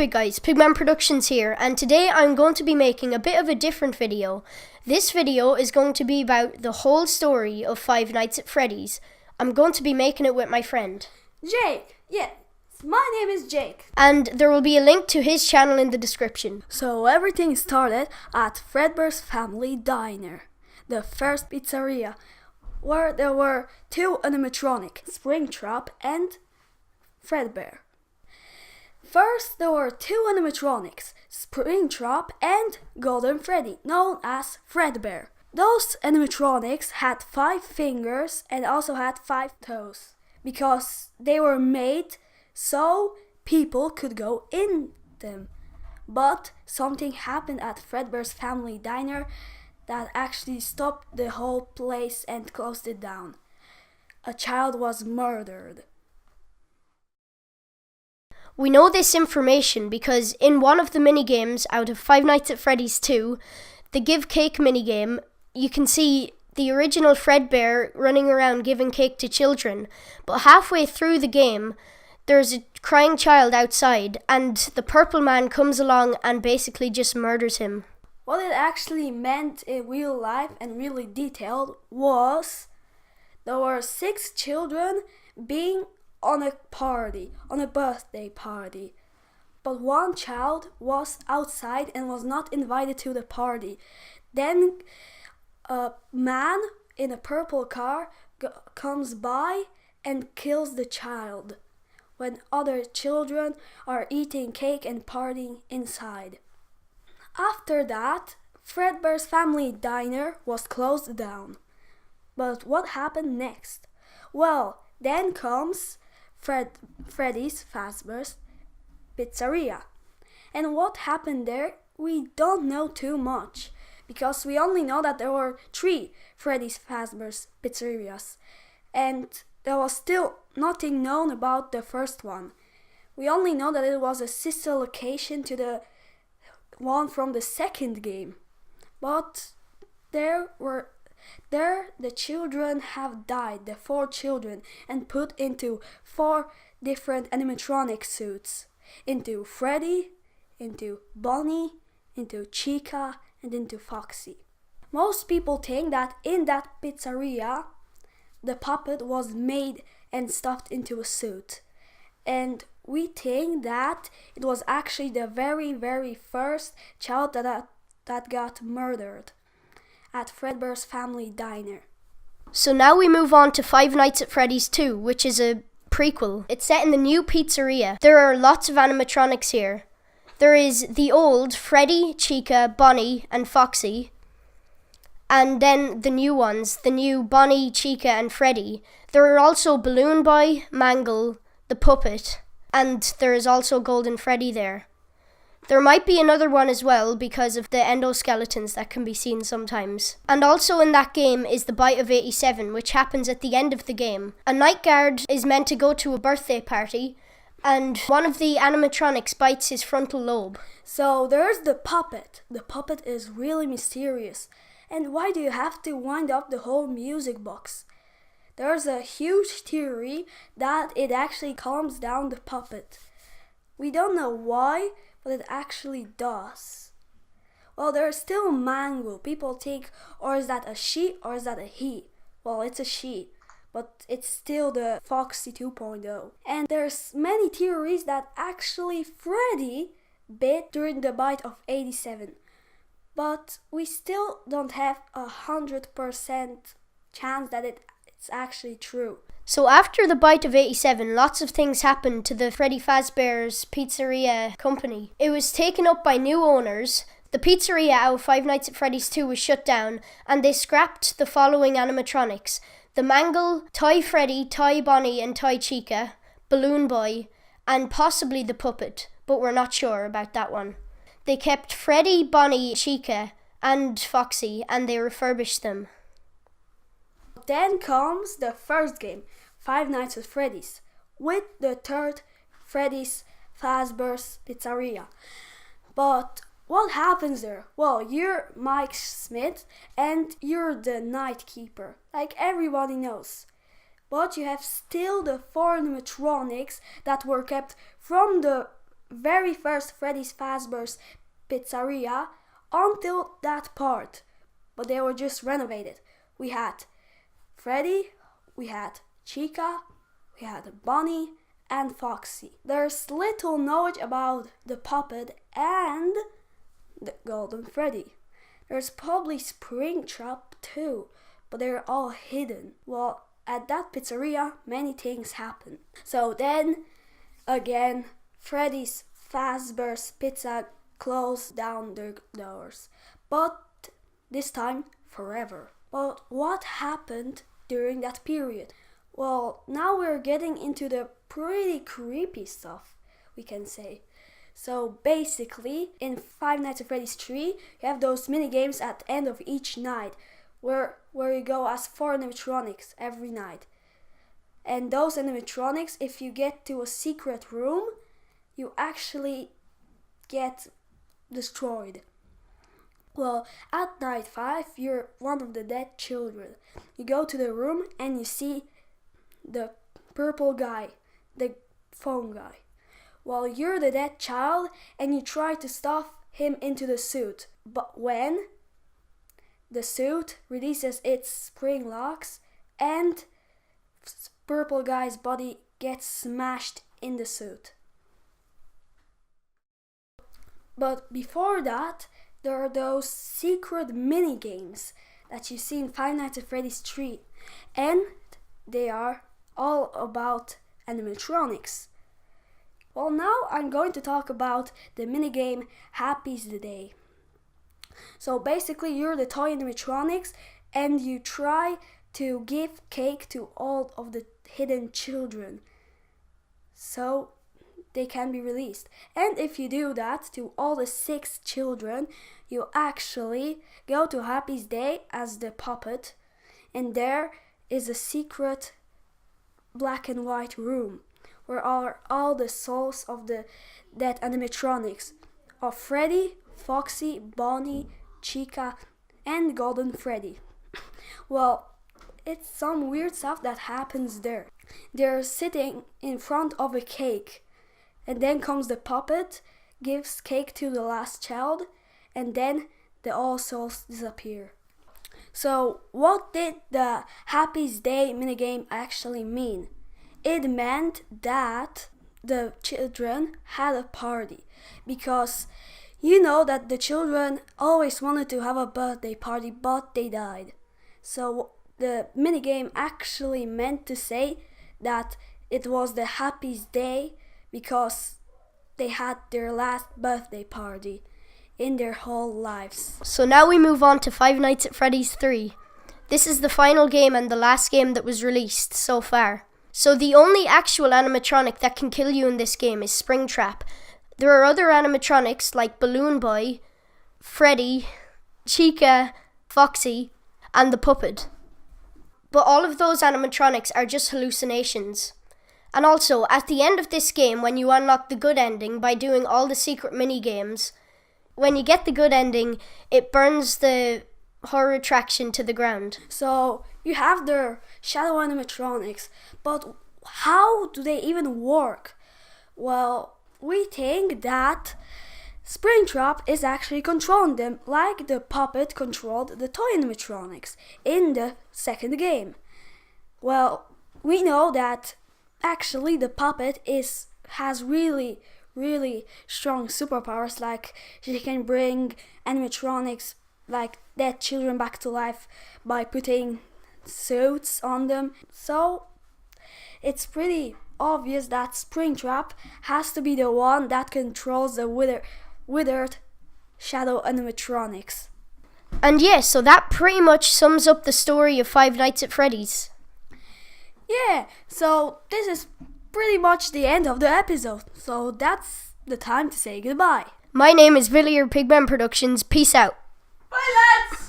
big guys, Pigman Productions here, and today I'm going to be making a bit of a different video. This video is going to be about the whole story of Five Nights at Freddy's. I'm going to be making it with my friend Jake. Yes, my name is Jake. And there will be a link to his channel in the description. So everything started at Fredbear's Family Diner, the first pizzeria, where there were two animatronic, Springtrap and Fredbear. First, there were two animatronics, Springtrap and Golden Freddy, known as Fredbear. Those animatronics had 5 fingers and also had 5 toes, because they were made so people could go in them. But something happened at Fredbear's Family Diner that actually stopped the whole place and closed it down. A child was murdered. We know this information because in one of the minigames out of Five Nights at Freddy's 2, the Give Cake minigame, you can see the original Fredbear running around giving cake to children. But halfway through the game, there's a crying child outside and the purple man comes along and basically just murders him. What it actually meant in real life and really detailed was there were 6 children being on a party, on a birthday party. But one child was outside and was not invited to the party. Then a man in a purple car comes by and kills the child when other children are eating cake and partying inside. After that, Fredbear's Family Diner was closed down. But what happened next? Well, then comes Freddy's Fazbear's Pizzeria. And what happened there, we don't know too much, because we only know that there were 3 Freddy's Fazbear's Pizzerias, and there was still nothing known about the first one. We only know that it was a sister location to the one from the second game. But the children have died, the 4 children, and put into 4 different animatronic suits. Into Freddy, into Bonnie, into Chica, and into Foxy. Most people think that in that pizzeria, the puppet was made and stuffed into a suit. And we think that it was actually the very, very first child that got murdered at Fredbear's Family Diner. So now we move on to Five Nights at Freddy's 2, which is a prequel. It's set in the new pizzeria. There are lots of animatronics here. There is the old Freddy, Chica, Bonnie, and Foxy. And then the new ones, the new Bonnie, Chica, and Freddy. There are also Balloon Boy, Mangle, the puppet, and there is also Golden Freddy there. There might be another one as well because of the endoskeletons that can be seen sometimes. And also in that game is the Bite of 87, which happens at the end of the game. A night guard is meant to go to a birthday party, and one of the animatronics bites his frontal lobe. So there's the puppet. The puppet is really mysterious. And why do you have to wind up the whole music box? There's a huge theory that it actually calms down the puppet. We don't know why, but it actually does. Well, there's still Mangle. People think, or is that a she or is that a he? Well, it's a she, but it's still the Foxy 2.0. And there's many theories that actually Freddy bit during the Bite of 87. But we still don't have 100% chance that it's actually true. So after the Bite of 87, lots of things happened to the Freddy Fazbear's Pizzeria company. It was taken up by new owners. The pizzeria out of Five Nights at Freddy's 2 was shut down, and they scrapped the following animatronics: the Mangle, Toy Freddy, Toy Bonnie, and Toy Chica, Balloon Boy, and possibly the puppet, but we're not sure about that one. They kept Freddy, Bonnie, Chica, and Foxy, and they refurbished them. Then comes the first game, Five Nights at Freddy's, with the third Freddy's Fazbear's Pizzeria. But what happens there? Well, you're Mike Smith and you're the night keeper, like everybody knows. But you have still the 4 animatronics that were kept from the very first Freddy's Fazbear's Pizzeria until that part, but they were just renovated. We had Freddy, we had Chica, we had Bonnie and Foxy. There's little knowledge about the puppet and the Golden Freddy. There's probably Springtrap too, but they're all hidden. Well, at that pizzeria, many things happen. So then, again, Freddy's Fazbear's Pizza closed down their doors. But this time, forever. But what happened during that period? Well, now we're getting into the pretty creepy stuff, we can say. So basically, in Five Nights at Freddy's 3, you have those minigames at the end of each night, where you go as 4 animatronics every night. And those animatronics, if you get to a secret room, you actually get destroyed. Well, at night 5, you're one of the dead children. You go to the room and you see the purple guy, the phone guy. Well, you're the dead child and you try to stuff him into the suit. But when the suit releases its spring locks and purple guy's body gets smashed in the suit. But before that, there are those secret mini games that you see in Five Nights at Freddy's 3, and they are all about animatronics. Well, now I'm going to talk about the minigame Happy's the Day. So basically, you're the toy animatronics and you try to give cake to all of the hidden children so they can be released. And if you do that to all the 6 children, you actually go to Happy's Day as the puppet, and there is a secret black and white room where are all the souls of the dead animatronics of Freddy, Foxy, Bonnie, Chica, and Golden Freddy. Well, it's some weird stuff that happens there. They're sitting in front of a cake, and then comes the puppet, gives cake to the last child, and then the all souls disappear. So what did the Happy's Day minigame actually mean? It meant that the children had a party, because you know that the children always wanted to have a birthday party, but they died. So the minigame actually meant to say that it was the Happy's Day because they had their last birthday party in their whole lives. So now we move on to Five Nights at Freddy's 3. This is the final game and the last game that was released so far. So the only actual animatronic that can kill you in this game is Springtrap. There are other animatronics like Balloon Boy, Freddy, Chica, Foxy, and the puppet. But all of those animatronics are just hallucinations. And also, at the end of this game, when you unlock the good ending by doing all the secret mini-games, when you get the good ending, it burns the horror attraction to the ground. So you have their shadow animatronics, but how do they even work? Well, we think that Springtrap is actually controlling them like the puppet controlled the toy animatronics in the second game. Well, we know that actually the puppet has really strong superpowers, like she can bring animatronics like dead children back to life by putting suits on them. So it's pretty obvious that Springtrap has to be the one that controls the withered shadow animatronics. And yeah, so that pretty much sums up the story of Five Nights at Freddy's. Yeah, so this is pretty much the end of the episode. So that's the time to say goodbye. My name is Villier Pigman Productions. Peace out. Bye, lads!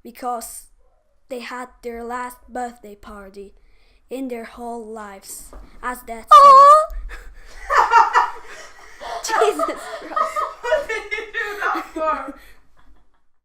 Because they had their last birthday party in their whole lives, as that says. Aww.